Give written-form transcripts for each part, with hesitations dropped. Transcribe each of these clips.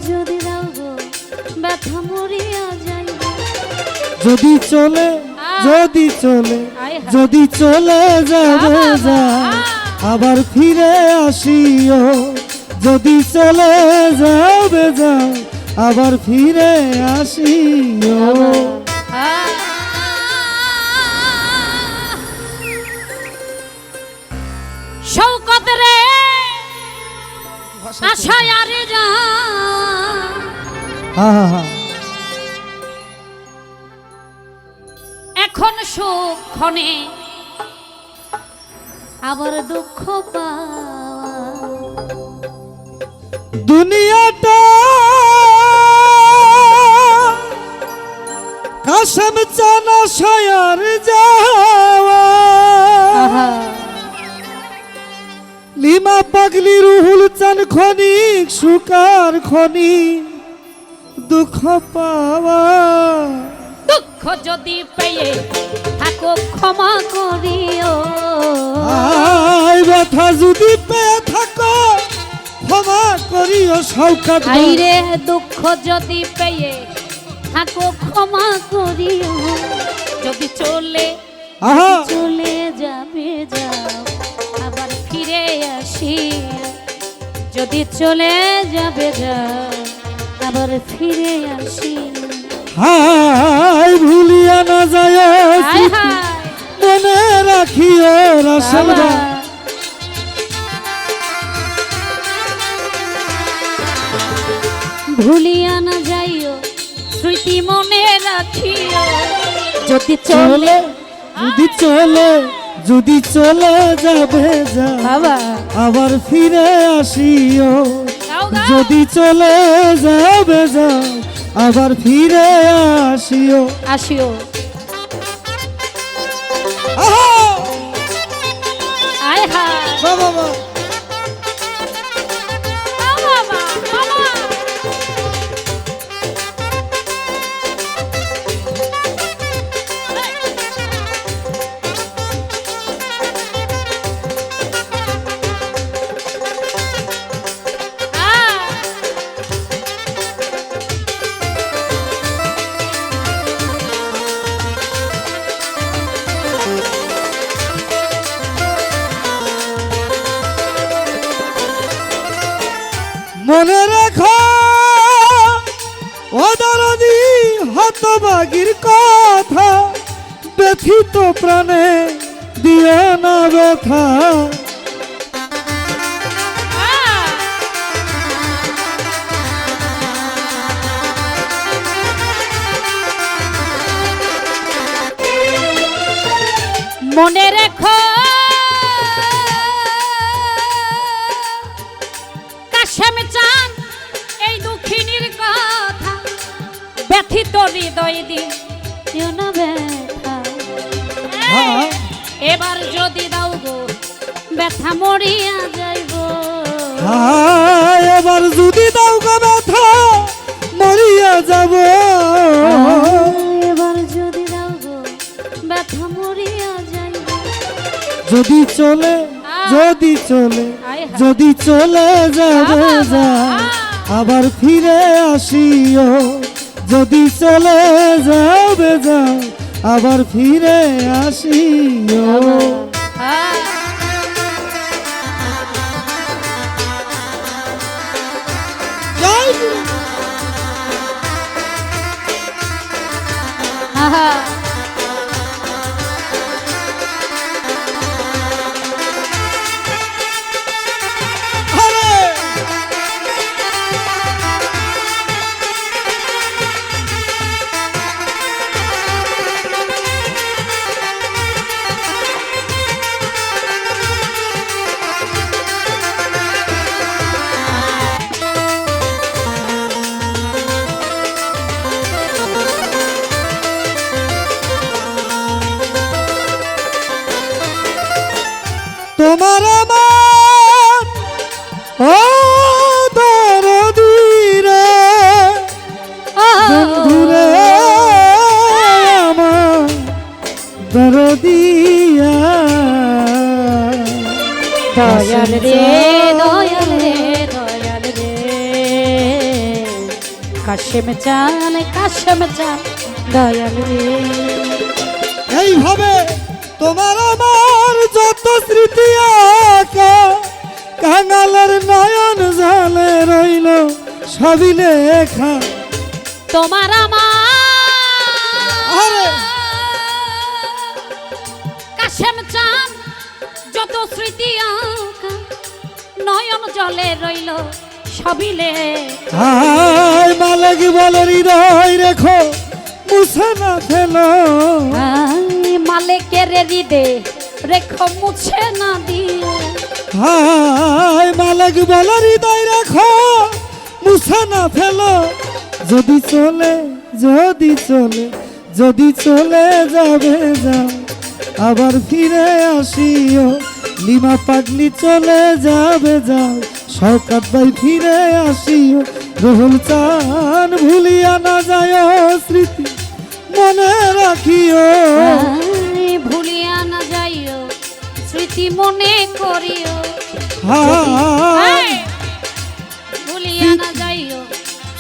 যদি দাও গো ব্যথা মরিয়া যাইব যদি চলে যদি চলে যদি চলে যাবে যা আবার ফিরে আসিও যদি চলে যাবে যা আবার ফিরে আসিও শৌকত রে আশায় আরে যা এখন সুখ ক্ষণে আবার দুঃখ পাওয়া দুনিয়াটা কাসম চানা শায়ার যাওয়া লিমা পাগলি রুহুল চান খনিক সুকার খনি দুঃখ পাওয়া দুঃখ যদি পেয়ে থাকো ক্ষমা করিও আই ব্যথা যদি পেয়ে থাকো ক্ষমা করিও শৌকত আইরে দুঃখ যদি পেয়ে থাকো ক্ষমা করিও যদি চলে চলে যাবে যাও আবার ফিরে আসি যদি চলে যাবে যাও আবার ফিরে আসি হাই ভুলিয়া না যায় মনে রাখিও রসলবা ভুলিয়া না যাইও স্মৃতি মনে রাখিও যদি চলে যদি চলে যদি চলে যাবে যা আবার ফিরে আসিও যদি চলে যাবে যা আবার ফিরে আসিও আসিও আয় হায় বাবা মনে রেখো ও দরদি হতভাগীর কথা ব্যথিত প্রাণে দিও না ব্যথা মনে রেখো কাশেম চান এই দুঃখিনীর কথা ব্যথিত হৃদয় দিও না ব্যথা এবার যদি দাও গো ব্যথা মরিয়া যাইব এবার যদি দাও গো ব্যথা মরিয়া যাব এবার যদি দাও গো ব্যথা মরিয়া যাইব যদি চলে যদি চলে যদি চলে যাবে যা আবার ফিরে আসিও যদি চলে যাবে যা আবার ফিরে আসিও তোমার আমার ও দরদি রে বন্ধুরে আমার দরদিয়া দয়াল রে দয়াল রে দয়াল রে কাশেম চান দয়াল রে। এইভাবে তোমার আমার যত স্মৃতি আঁকা কাঙালের নয়ন জালে রইল সবই লেখা। তোমার আরে আমার কাশেম চান যত স্মৃতি আঁকা নয়ন জলে রইল সবিলে। হায় মালিক বলে হৃদয় রেখো মুছে না ফেলো। মালিকের হৃদে রেখো মুছে না দিও। হায় মালিক বলে হৃদয় রেখো মুছে না ফেলো। যদি চলে যাবে যাও আবার ফিরে আসিও। লিমা পাগলি চলে যাবে যাও শওকত ভাই ফিরে আসিও। রুহুল চান ভুলিয়া না যায় স্মৃতি মনে রাখিও। ভুলিয়া না যাইও স্মৃতি মনে করিও। হায় ভুলিয়া না যাইও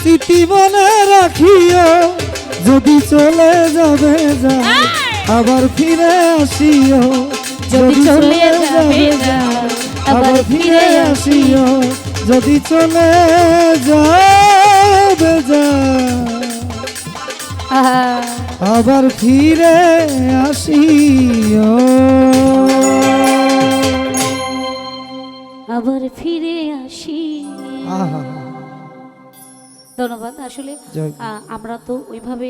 স্মৃতি মনে রাখিও। যদি চলে যাবে যাও আবার ফিরে আসিও। যদি চলে যাবে যাও আবার ফিরে আসিও। যদি চলে যাবে যাও আবার ফিরে আসিও। আবার ফিরে আসি। আহা ধন্যবাদ। আসলে জয়। আমরা তো ওইভাবে